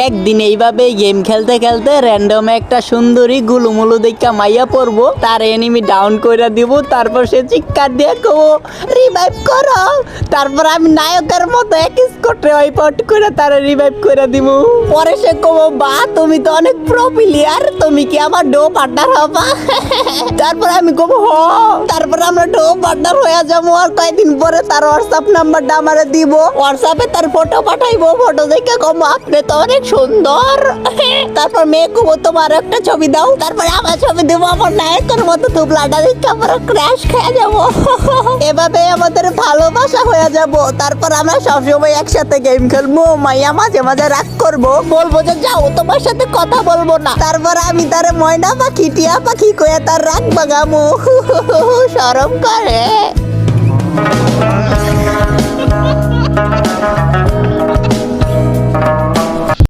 একদিন এইভাবে গেম খেলতে খেলতে র্যান্ডম একটা সুন্দরী গুলুমুলু দেখা মাইয়া পড়বো, তার এনিমি ডাউন করে দিব, তারপর সে চিৎকার দিয়ে কবো রিভাইভ করো, তারপর আমি নায়কের মতো এক স্কোটে ওয়াইপআউট করে তারে রিভাইভ করে দিব। পরে সে কবো বা তুমি তো অনেক প্রো প্লেয়ার, তুমি কি আমার ডো পার্টনার হবা? তারপর আমি কবো হ, তারপর আমরা ডো পার্টনার হয়ে যাবো। আর কয়েকদিন পরে তার হোয়াটসঅ্যাপ নাম্বারটা আমারে দিব, হোয়াটসঅ্যাপে তার ফটো পাঠাইবো, ফটো দেখে কমো আপনি তো অনেক সুন্দর। তারপর মেয়ে কবো তোমার একটা ছবি দাও, তারপরে আমার ছবি দেবো, আমার নায়কের মতো দুবলাটা দেখে আমরা ক্র্যাশ খেয়ে যাবো। এভাবে আমাদের ভালোবাসা হয়ে যাব। তারপর আমরা সবসময় একসাথে গেম খেলবো। মাইয়া মাঝে মাঝে রাগ করবো, বলবো যে যাও তোমার সাথে কথা বলবো না, তারপর আমি তার ময়না পাখি টিয়া পাখি কয়ে তার রাগ বাগামো। শরম করে।